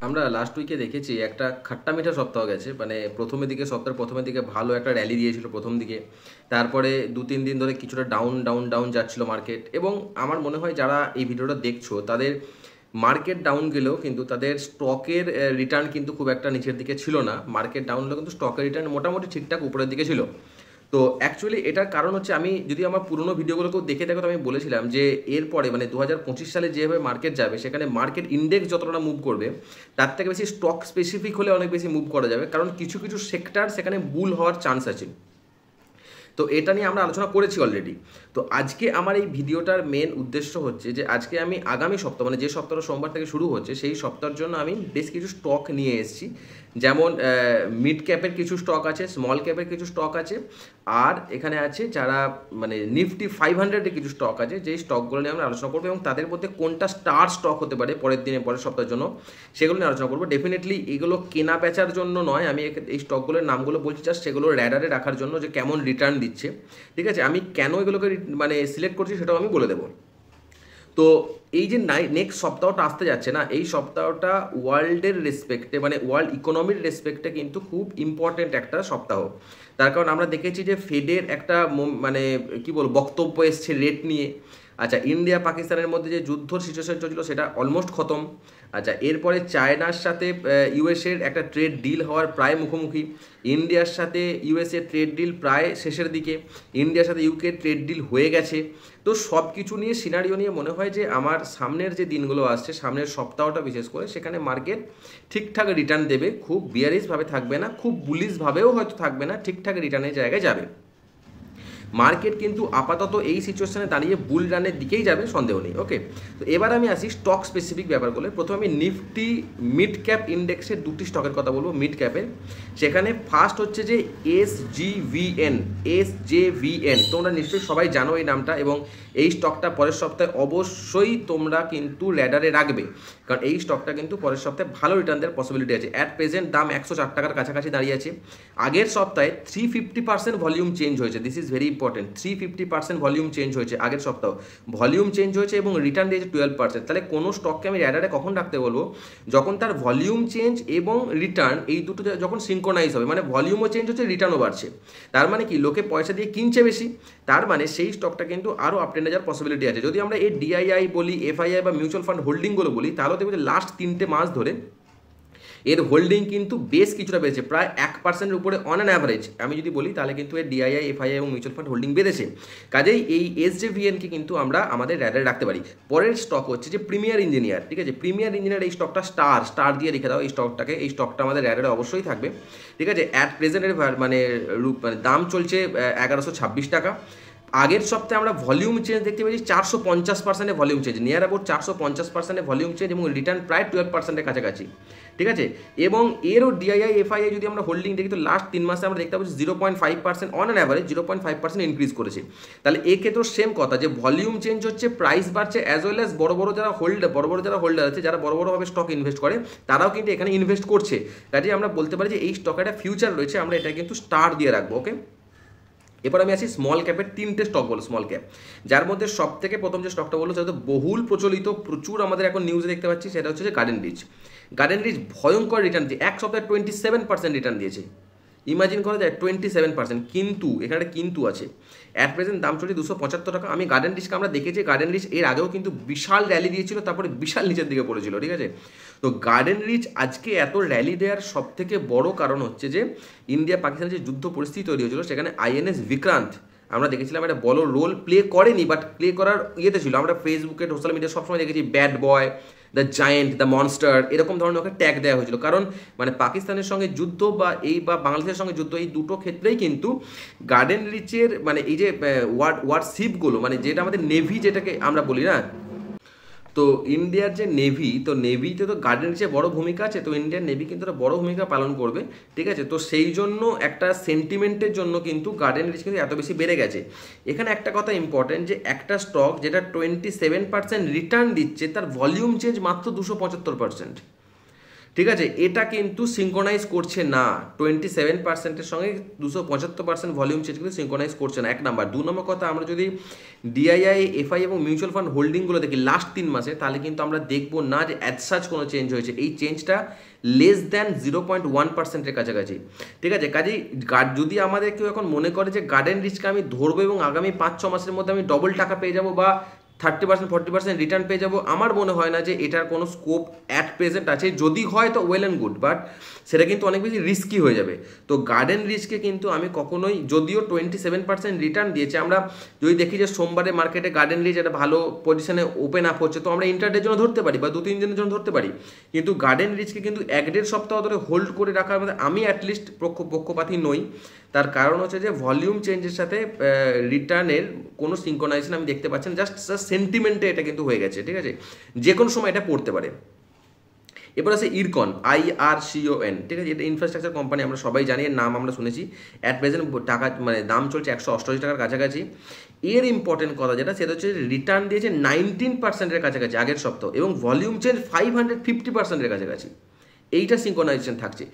আমরা লাস্ট উইকে দেখেছি একটা খাট্টা মিঠা সপ্তাহ গেছে, মানে সপ্তাহের প্রথমের দিকে ভালো একটা র্যালি দিয়েছিল প্রথম দিকে। তারপরে 2-3 দিন ধরে কিছুটা ডাউন ডাউন ডাউন যাচ্ছিল মার্কেট, এবং আমার মনে হয় যারা এই ভিডিওটা দেখছো তাদের মার্কেট ডাউন গেলেও কিন্তু তাদের স্টকের রিটার্ন কিন্তু খুব একটা নিচের দিকে ছিল না। মার্কেট ডাউন হলেও কিন্তু স্টকের রিটার্ন মোটামুটি ঠিকঠাক উপরের দিকে ছিল। তো অ্যাকচুয়ালি এটার কারণ হচ্ছে, আমি যদি আমার পুরোনো ভিডিওগুলোকেও দেখে থাকো তো আমি বলেছিলাম যে এরপরে মানে 2025 সালে যেভাবে মার্কেট যাবে সেখানে মার্কেট ইন্ডেক্স যতটা মুভ করবে তার থেকে বেশি স্টক স্পেসিফিক হলে অনেক বেশি মুভ করা যাবে, কারণ কিছু কিছু সেক্টর সেখানে বুল হওয়ার চান্স আছে। তো এটা নিয়ে আমরা আলোচনা করেছি অলরেডি। তো আজকে আমার এই ভিডিওটার মেন উদ্দেশ্য হচ্ছে যে আজকে আমি আগামী সপ্তাহ মানে যে সপ্তাহটা সোমবার থেকে শুরু হচ্ছে সেই সপ্তাহের জন্য আমি বেশ কিছু স্টক নিয়ে এসেছি। যেমন মিড ক্যাপের কিছু স্টক আছে, স্মল ক্যাপের কিছু স্টক আছে, আর এখানে আছে যারা মানে নিফটি 500-এর কিছু স্টক আছে, যেই স্টকগুলো নিয়ে আমরা আলোচনা করবো এবং তাদের মধ্যে কোনটা স্টার স্টক হতে পারে পরের সপ্তাহের জন্য সেগুলো নিয়ে আলোচনা করবো। ডেফিনেটলি এগুলো কেনা বেচার জন্য নয়, আমি এই স্টকগুলোর নামগুলো বলছি জাস্ট সেগুলো র্যাডারে রাখার জন্য যে কেমন রিটার্ন দিচ্ছে। ঠিক আছে, আমি কেন এগুলোকে মানে সিলেক্ট করছি সেটাও আমি বলে দেবো। তো এই যে নেক্সট সপ্তাহটা আসতে যাচ্ছে না, এই সপ্তাহটা ওয়ার্ল্ডের রেসপেক্টে মানে ওয়ার্ল্ড ইকোনমির রেসপেক্টে কিন্তু খুব ইম্পর্টেন্ট একটা সপ্তাহ। তার কারণ আমরা দেখেছি যে ফেডের একটা মানে কি বলবো বক্তব্য এসছে রেট নিয়ে। আচ্ছা, ইন্ডিয়া পাকিস্তানের মধ্যে যে যুদ্ধর সিচুয়েশন চলছিল সেটা অলমোস্ট খতম। আচ্ছা, এরপরে চায়নার সাথে ইউএসএর একটা ট্রেড ডিল হওয়ার প্রায় মুখোমুখি, ইন্ডিয়ার সাথে ইউএসএ ট্রেড ডিল প্রায় শেষের দিকে, ইন্ডিয়ার সাথে ইউকে ট্রেড ডিল হয়ে গেছে। তো সব কিছু নিয়ে সিনারিও নিয়ে মনে হয় যে আমার সামনের যে দিনগুলো আসছে, সামনের সপ্তাহটা বিশেষ করে, সেখানে মার্কেট ঠিকঠাক রিটার্ন দেবে, খুব বিয়ারিশভাবে থাকবে না, খুব বুলিশভাবেও হয়তো থাকবে না, ঠিকঠাক রিটার্নের জায়গায় যাবে। মার্কেট কিন্তু আপাতত এই সিচুয়েশনে দাঁড়িয়ে বুল রানের দিকেই যাবে, সন্দেহ নেই। ওকে, তো এবার আমি আসি স্টক স্পেসিফিক ব্যাপারগুলো। প্রথমে আমি নিফটি মিড ক্যাপ ইন্ডেক্সের দুটি স্টকের কথা বলবো মিড ক্যাপের। সেখানে ফার্স্ট হচ্ছে যে এসজেভিএন। তোমরা নিশ্চয়ই সবাই জানো এই নামটা, এবং এই স্টকটা পরের সপ্তাহে অবশ্যই তোমরা কিন্তু র্যাডারে রাখবে, কারণ এই স্টকটা কিন্তু পরের সপ্তাহে ভালো রিটার্ন দেওয়ার পসিবিলিটি আছে। অ্যাট প্রেজেন্ট দাম 104 টাকার কাছাকাছি দাঁড়িয়ে আছে। আগের সপ্তাহে 350% ভলিউম চেঞ্জ হয়েছে, this is very important. 350% volume change হয়েছে আগের সপ্তাহ, ভলিউম চেঞ্জ হয়েছে এবং রিটার্ন দিয়েছে 12%। তাহলে কোনো স্টককে আমি র্যাডারে কখন রাখতে বলবো? যখন তার ভলিউম চেঞ্জ এবং রিটার্ন এই দুটো যখন সিঙ্ক্রোনাইজ হবে, মানে ভলিউমও চেঞ্জ হচ্ছে, রিটার্নও বাড়ছে। তার মানে কি, লোকে পয়সা দিয়ে কিনছে বেশি, তার মানে সেই স্টকটা কিন্তু আরও আপট্রেন্ডে যাওয়ার পসিবিলিটি আছে। যদি আমরা এই ডিআইআই বলি, এফআইআই বা মিউচুয়াল ফান্ড হোল্ডিংগুলো বলি, তাহলে দেখবো যে লাস্ট 3টে মাস ধরে এর হোল্ডিং কিন্তু বেশ কিছুটা বেড়েছে, প্রায় 1%-এর উপরে অন অ্যান অ্যাভারেজ আমি যদি বলি, তাহলে কিন্তু এর ডিআইআই, এফআইআই এবং মিউচুয়াল ফান্ড হোল্ডিং বেড়েছে। কাজেই এই এসজেভিএনকে কিন্তু আমরা আমাদের র্যাডারে রাখতে পারি। পরের স্টক হচ্ছে যে প্রিমিয়ার ইঞ্জিনিয়ার। ঠিক আছে, প্রিমিয়ার ইঞ্জিনিয়ার এই স্টকটা স্টার দিয়ে রেখে দাও, এই স্টকটা আমাদের র্যাডারে অবশ্যই থাকবে। ঠিক আছে, অ্যাট প্রেজেন্টের মানে দাম চলছে 1126 টাকা। আগের সপ্তাহে আমরা ভলিউম চেঞ্জ দেখতে পেয়েছি 450%-এর ভলিউম চেঞ্জ, নিয়ার অ্যাবাউট 450%-এর ভলিউম চেঞ্জ, এবং রিটার্ন প্রায় 12%-এর কাছাকাছি। ঠিক আছে, এবং এরও ডিআইআই, এফআইআই যদি আমরা হোল্ডিং দেখি তো লাস্ট 3 মাসে আমরা দেখতে পাচ্ছি 0.5% অন অ্যান অ্যাভারেজ 0.5% ইনক্রিজ করেছে। তাহলে এক্ষেত্রেও সেম কথা, যে ভলিউম চেঞ্জ হচ্ছে, প্রাইস বাড়ছে, অ্যাজ ওয়েল অ্যাজ বড় বড় যারা হোল্ডার আছে, যারা বড় বড়ভাবে স্টক ইনভেস্ট করে, তারাও কিন্তু এখানে ইনভেস্ট করছে। কাজে আমরা বলতে পারি যে এই স্টকে একটা ফিউচার রয়েছে, আমরা এটা কিন্তু স্টার দিয়ে রাখবো। ওকে, এরপর আমি আসি স্মল ক্যাপের 3টে স্টক বলো, স্মল ক্যাপ, যার মধ্যে সব থেকে প্রথম যে স্টকটা বললো সেটা তো বহুল প্রচলিত, প্রচুর আমাদের এখন নিউজে দেখতে পাচ্ছি, সেটা হচ্ছে যে গার্ডেন রিচ ভয়ঙ্কর রিটার্ন দিয়ে এক সপ্তাহে 27% রিটার্ন দিয়েছে। ইমাজিন করা যায় 27%, কিন্তু এখানে একটা কিন্তু আছে। অ্যাট প্রেজেন্ট দাম চলছে 275 টাকা। আমি গার্ডেন রিচকে আমরা দেখেছি, গার্ডেন রিচ এর আগেও কিন্তু বিশাল র্যালি দিয়েছিল, তারপরে বিশাল নিচের দিকে পড়েছিল। ঠিক আছে, তো গার্ডেন রিচ আজকে এত র্যালি দেওয়ার সব থেকে বড় কারণ হচ্ছে যে ইন্ডিয়া পাকিস্তানের যে যুদ্ধ পরিস্থিতি তৈরি হয়েছিল, সেখানে আইএনএস বিক্রান্ত আমরা দেখেছিলাম একটা বড় রোল প্লে করেনি, বাট প্লে করার ইয়েতে ছিল। আমরা ফেসবুকে, সোশ্যাল মিডিয়া সবসময় দেখেছি bad boy, the giant, the monster, এরকম ধরনের ওকে ট্যাগ দেওয়া হয়েছিল, কারণ মানে পাকিস্তানের সঙ্গে যুদ্ধ বা বাংলাদেশের সঙ্গে যুদ্ধ, এই দুটো ক্ষেত্রেই কিন্তু গার্ডেন রিচের মানে এই যে ওয়ারশিপগুলো, মানে যেটা আমাদের নেভি যেটাকে আমরা বলি না, তো ইন্ডিয়ার যে নেভি, তো নেভিতে তো গার্ডেন রিচের বড় ভূমিকা আছে, তো ইন্ডিয়ান নেভি কিন্তু একটা বড় ভূমিকা পালন করবে। ঠিক আছে, তো সেই জন্য একটা সেন্টিমেন্টের জন্য কিন্তু গার্ডেন রিচ কিন্তু এত বেশি বেড়ে গেছে। এখানে একটা কথা ইম্পর্টেন্ট, যে একটা স্টক যেটা 27% রিটার্ন দিচ্ছে, তার ভলিউম চেঞ্জ মাত্র 275%। ঠিক আছে, এটা কিন্তু সিঙ্ক্রোনাইজ করছে না 27%-এর সঙ্গে 275% ভলিউম চেঞ্জ কিন্তু সিঙ্ক্রোনাইজ করছে না, 1 নাম্বার। 2 নম্বর কথা, আমরা যদি ডিআইআই, এফআই এবং মিউচুয়াল ফান্ড হোল্ডিংগুলো দেখি লাস্ট 3 মাসে, তাহলে কিন্তু আমরা দেখবো না যে অ্যাজ সাচ কোনো চেঞ্জ হয়েছে। এই চেঞ্জটা লেস দ্যান 0.1%-এর কাছাকাছি। ঠিক আছে, কাজেই যদি আমাদের কেউ এখন মনে করে যে গার্ডেন রিচকে আমি ধরবো এবং আগামী 5-6 মাসের মধ্যে আমি ডবল টাকা পেয়ে যাবো বা 30%-40% রিটার্ন পেয়ে যাবো, আমার মনে হয় না যে এটার কোনো স্কোপ অ্যাট প্রেজেন্ট আছে। যদি হয় তো ওয়েল অ্যান্ড গুড, বাট সেটা কিন্তু অনেক বেশি রিস্কি হয়ে যাবে। তো গার্ডেন রিচকে কিন্তু আমি কখনোই, যদিও 27% রিটার্ন দিয়েছে, আমরা যদি দেখি যে সোমবারে মার্কেটে গার্ডেন রিচ একটা ভালো পজিশনে ওপেন আপ হচ্ছে, তো আমরা ইন্টারডের জন্য ধরতে পারি বা 2-3 দিনের জন্য ধরতে পারি। কিন্তু গার্ডেন রিচকে কিন্তু 1-1.5 সপ্তাহ ধরে হোল্ড করে রাখার মধ্যে আমি অ্যাটলিস্ট পক্ষপাতী নই। তার কারণ হচ্ছে যে ভলিউম চেঞ্জের সাথে রিটার্নের কোনো সিঙ্ক্রোনাইজেশন আমি দেখতে পাচ্ছি না, জাস্ট সেন্টিমেন্টে এটা কিন্তু হয়ে গেছে। ঠিক আছে, যে কোনো সময় এটা পড়তে পারে। এবার আছে ইরকন, IRCON। ঠিক আছে, এটা ইনফ্রাস্ট্রাকচার কোম্পানি, আমরা সবাই জানি, এর নাম আমরা শুনেছি। অ্যাট প্রেজেন্ট টাকা মানে দাম চলছে 188 টাকার কাছাকাছি। এর ইম্পর্টেন্ট কথা যেটা, সেটা হচ্ছে রিটার্ন দিয়েছে 19%-এর কাছাকাছি আগের সপ্তাহ, এবং ভলিউম চেঞ্জ 550%-এর কাছাকাছি। এইটা সিঙ্ক্রোনাইজেশন থাকছে,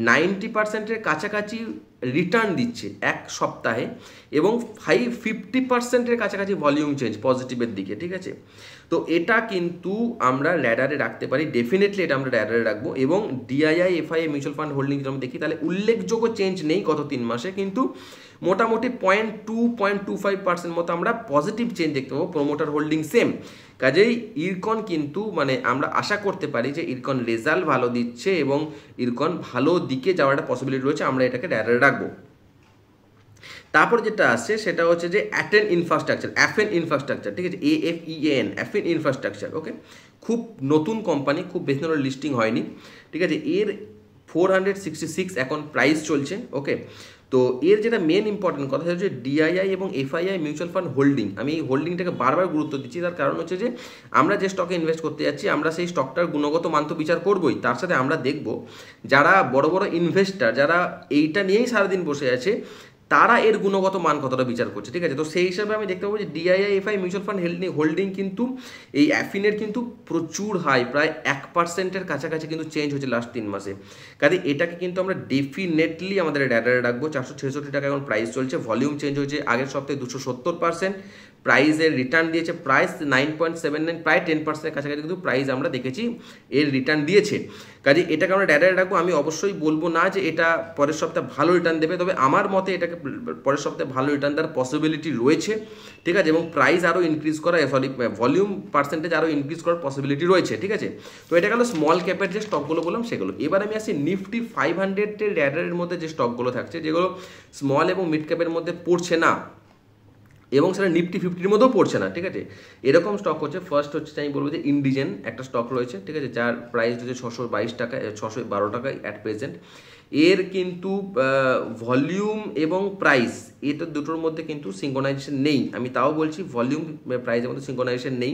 90%-এর কাছাকাছি রিটার্ন দিচ্ছে এক সপ্তাহে, এবং 550%-এর কাছাকাছি ভলিউম চেঞ্জ পজিটিভের দিকে। ঠিক আছে, তো এটা কিন্তু আমরা ল্যাডারে রাখতে পারি, ডেফিনেটলি এটা আমরা ল্যাডারে রাখবো। এবং DII, FII, mutual fund holding যদি আমরা দেখি, তাহলে উল্লেখযোগ্য চেঞ্জ নেই গত 3 মাসে, কিন্তু মোটামুটি 0.2-0.25% মতো আমরা পজিটিভ চেঞ্জ দেখতে পাবো। Promoter holding same. কাজেই ইরকন কিন্তু মানে আমরা আশা করতে পারি যে ইরকন রেজাল্ট ভালো দিচ্ছে এবং ইরকন ভালো দিকে যাওয়ার একটা পসিবিলিটি রয়েছে, আমরা এটাকে ল্যাডারে রাখবো। তারপর যেটা আসছে সেটা হচ্ছে যে অ্যাফেন ইনফ্রাস্ট্রাকচার। ঠিক আছে, AFEAN, অ্যাফেন ইনফ্রাস্ট্রাকচার। ওকে, খুব নতুন কোম্পানি, খুব বেশি দিন লিস্টিং হয়নি। ঠিক আছে, এর 466 এখন প্রাইস চলছে। ওকে, তো এর যেটা মেন ইম্পর্টেন্ট কথা হচ্ছে ডিআইআই এবং এফআইআই মিউচুয়াল ফান্ড হোল্ডিং। আমি এই হোল্ডিংটাকে বারবার গুরুত্ব দিচ্ছি, তার কারণ হচ্ছে যে আমরা যে স্টকে ইনভেস্ট করতে যাচ্ছি, আমরা সেই স্টকটার গুণগত মান তো বিচার করবোই, তার সাথে আমরা দেখব যারা বড় বড় ইনভেস্টার, যারা এইটা নিয়েই সারাদিন বসে আছে, তারা এর গুণগত মান কতটা বিচার করছে। ঠিক আছে, তো সেই হিসাবে আমি দেখতে পাবো যে DII, FI mutual fund holding কিন্তু এই অ্যাফিনের কিন্তু প্রচুর হাই, প্রায় 1%-এর কাছাকাছি কিন্তু চেঞ্জ হচ্ছে লাস্ট 3 মাসে। কাজে এটাকে কিন্তু আমরা ডেফিনেটলি আমাদের র্যাডারে রাখবো। 466 টাকা এখন প্রাইস চলছে, ভলিউম চেঞ্জ হয়েছে আগের সপ্তাহে 270%, প্রাইসের রিটার্ন দিয়েছে প্রাইস 9.79, প্রায় 10%-এর কাছাকাছি কিন্তু প্রাইস আমরা দেখেছি এর রিটার্ন দিয়েছে। কাজে এটাকে আমরা র্যাডারে রাখবো। আমি অবশ্যই বলবো না যে এটা পরের সপ্তাহে ভালো রিটার্ন দেবে, তবে আমার মতে এটাকে পরের সপ্তাহে ভালো রিটার্ন দেওয়ার পসিবিলিটি রয়েছে। ঠিক আছে, এবং প্রাইস আরও ইনক্রিজ করা, ভলিউম পার্সেন্টেজ আরও ইনক্রিজ করার পসিবিলিটি রয়েছে। ঠিক আছে, তো এটা গেল স্মল ক্যাপের যে স্টকগুলো বললাম সেগুলো। এবার আমি আসি নিফটি 500-এর র্যাডারের মধ্যে যে স্টকগুলো থাকছে, যেগুলো স্মল এবং মিড ক্যাপের মধ্যে পড়ছে না এবং সেটা নিফটি 50-এর মধ্যেও পড়ছে না। ঠিক আছে, এরকম স্টক হচ্ছে, ফার্স্ট হচ্ছে আমি বলবো যে ইন্ডিজেন একটা স্টক রয়েছে। ঠিক আছে, যার প্রাইস হচ্ছে 622 টাকা, 612 টাকায় অ্যাট প্রেজেন্ট। এর কিন্তু ভলিউম এবং প্রাইস, এটা দুটোর মধ্যে কিন্তু সিঙ্ক্রোনাইজেশন নেই। আমি তাও বলছি ভলিউম প্রাইসের মধ্যে সিঙ্ক্রোনাইজেশন নেই।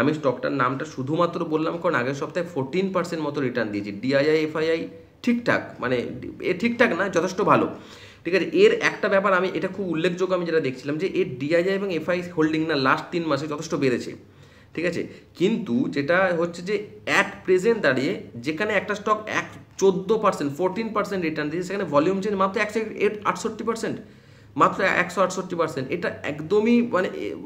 আমি স্টকটার নামটা শুধুমাত্র বললাম কারণ আগের সপ্তাহে 14% মতো রিটার্ন দিয়েছি। ডিআইআই, এফআইআই ঠিকঠাক, মানে ঠিকঠাক না, যথেষ্ট ভালো। ঠিক আছে, এর একটা ব্যাপার আমি এটা খুব উল্লেখযোগ্য, আমি যেটা দেখছিলাম যে এর ডিআইআই এবং এফআই হোল্ডিং না লাস্ট 3 মাসে যথেষ্ট বেড়েছে। ঠিক আছে, কিন্তু যেটা হচ্ছে যে অ্যাট প্রেজেন্ট দাঁড়িয়ে যেখানে একটা স্টক 14% রিটার্ন দিয়েছে, সেখানে ভলিউম চেঞ্জ মাত্র 168%, মাত্র 168%। এটা একদমই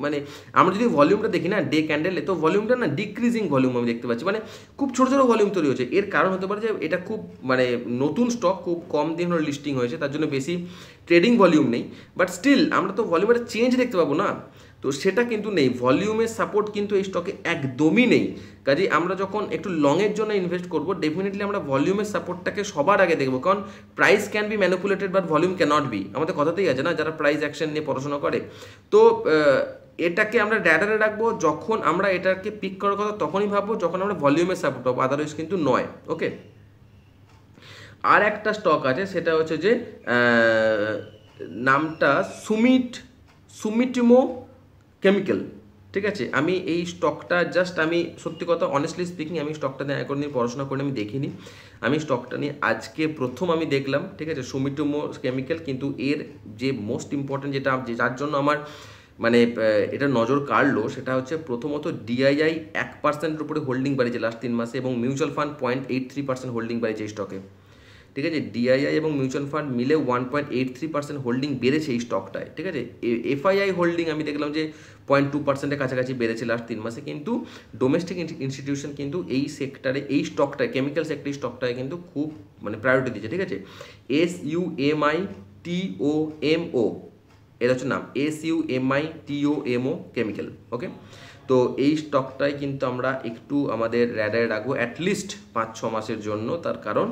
মানে আমরা যদি ভলিউমটা দেখি না ডে ক্যান্ডেলে, তো ভলিউমটা না ডিক্রিজিং ভলিউম আমি দেখতে পাচ্ছি, মানে খুব ছোটো ছোটো ভলিউম তৈরি হচ্ছে। এর কারণ হতে পারে যে এটা খুব মানে নতুন স্টক, খুব কম দিন হলো লিস্টিং হয়েছে, তার জন্য বেশি ট্রেডিং ভলিউম নেই। বাট স্টিল আমরা তো ভলিউমের চেঞ্জ দেখতে পাবো না, তো সেটা কিন্তু নেই। ভলিউমের সাপোর্ট কিন্তু এই স্টকে একদমই নেই। কাজেই আমরা যখন একটু লংয়ের জন্য ইনভেস্ট করবো, ডেফিনেটলি আমরা ভলিউমের সাপোর্টটাকে সবার আগে দেখবো, কারণ price can be manipulated but volume cannot be. আমাদের কথাতেই আছে না, যারা প্রাইস অ্যাকশন নিয়ে পড়াশোনা করে। তো এটাকে আমরা র্যাডারে রাখবো, যখন আমরা এটাকে পিক করার কথা তখনই ভাববো যখন আমরা ভলিউমের সাপোর্ট পাবো, আদারওয়াইজ কিন্তু নয়। ওকে, আর একটা স্টক আছে, সেটা হচ্ছে যে নামটা সুমিটোমো কেমিক্যাল। ঠিক আছে, আমি এই স্টকটা জাস্ট, আমি সত্যি কথা অনেস্টলি স্পিকিং, আমি স্টকটা নিয়ে কোনোদিন পড়াশোনা করে আমি দেখিনি। আমি স্টকটা নিয়ে আজকে প্রথম আমি দেখলাম। ঠিক আছে, সুমিটোমো কেমিক্যাল, কিন্তু এর যে মোস্ট ইম্পর্টেন্ট যেটা, যার জন্য আমার মানে এটা নজর কাড়লো সেটা হচ্ছে প্রথমত ডিআইআই 1%-এর উপরে হোল্ডিং বাড়িয়েছে লাস্ট 3 মাসে এবং মিউচুয়াল ফান্ড 0.83% হোল্ডিং বাড়িয়েছে এই স্টকে। ঠিক আছে, ডিআইআই এবং মিউচুয়াল ফান্ড মিলে 1.83% হোল্ডিং বেড়েছে এই স্টকটায়। ঠিক আছে, এফআইআই হোল্ডিং আমি দেখলাম যে 0.2%-এর কাছাকাছি বেড়েছে লাস্ট 3 মাসে, কিন্তু ডোমেস্টিক ইনস্টিটিউশন কিন্তু এই সেক্টরে, এই স্টকটায়, কেমিক্যাল সেক্টর স্টকটায় কিন্তু খুব মানে প্রায়োরিটি দিচ্ছে। ঠিক আছে, SUMITOMO এটা হচ্ছে নাম, SUMITOMO কেমিক্যাল। ওকে, তো এই স্টকটাই কিন্তু আমরা একটু আমাদের র্যাডারে রাখবো অ্যাটলিস্ট 5-6 মাসের জন্য। তার কারণ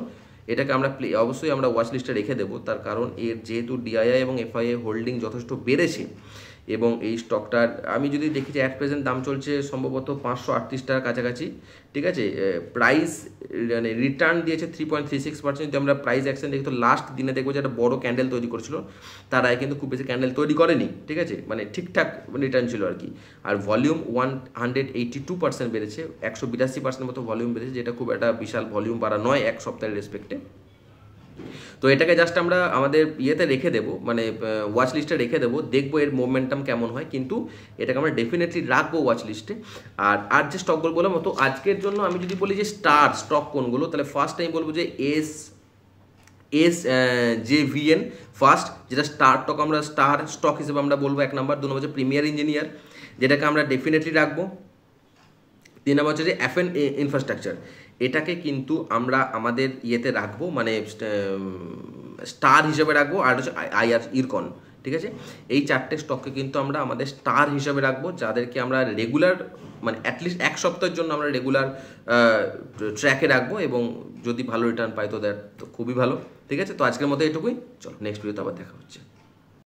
এটাকে আমরা অবশ্যই আমরা ওয়াচ লিস্টে রেখে দেবো, তার কারণ এর যেহেতু ডিআইআই এবং এফআইআই হোল্ডিং যথেষ্ট বেড়েছে এবং এই স্টকটার আমি যদি দেখি যে অ্যাট প্রেজেন্ট দাম চলছে সম্ভবত 538 টাকার কাছাকাছি। ঠিক আছে, প্রাইস মানে রিটার্ন দিয়েছে 3.36%। যদি আমরা প্রাইস অ্যাকশন দেখি তো লাস্ট দিনে দেখবো যে একটা বড় ক্যান্ডেল তৈরি করেছিল, তার আগে কিন্তু খুব বেশি ক্যান্ডেল তৈরি করেনি। ঠিক আছে, মানে ঠিকঠাক রিটার্ন ছিল আর কি। আর ভলিউম 182% বেড়েছে, 182% মতো ভলিউম বেড়েছে, যেটা খুব একটা বিশাল ভলিউম বাড়া নয় এক সপ্তাহের রেসপেক্টে। তো এটাকে জাস্ট আমরা আমাদের ইয়েতে রেখে দেবো, মানে ওয়াচ লিস্টে রেখে দেবো, দেখবো এর মোমেন্টাম কেমন হয়, কিন্তু এটাকে আমরা ডেফিনেটলি রাখবো ওয়াচ লিস্টে। আর যে স্টকগুলো বললাম, তো আজকের জন্য আমি যদি বলি যে স্টার স্টক কোনগুলো, তাহলে ফার্স্ট আমি বলবো যে SJVN ফার্স্ট, যেটা স্টার স্টক হিসেবে আমরা বলবো 1 নাম্বার। 2 নম্বর হচ্ছে প্রিমিয়ার ইঞ্জিনিয়ার, যেটাকে আমরা ডেফিনেটলি রাখবো। 3 নম্বর হচ্ছে যে FN ইনফ্রাস্ট্রাকচার, এটাকে কিন্তু আমরা আমাদের ইয়েতে রাখবো, মানে স্টার হিসেবে রাখবো। আর হচ্ছে IR ইরকন। ঠিক আছে, এই 4টে স্টককে কিন্তু আমরা আমাদের স্টার হিসেবে রাখবো, যাদেরকে আমরা রেগুলার মানে অ্যাটলিস্ট 1 সপ্তাহের জন্য আমরা রেগুলার ট্র্যাকে রাখবো, এবং যদি ভালো রিটার্ন পাই তো দ্যাট তো খুবই ভালো। ঠিক আছে, তো আজকের মতো এটুকুই, চলো নেক্সট ভিডিওতে আবার দেখা হচ্ছে।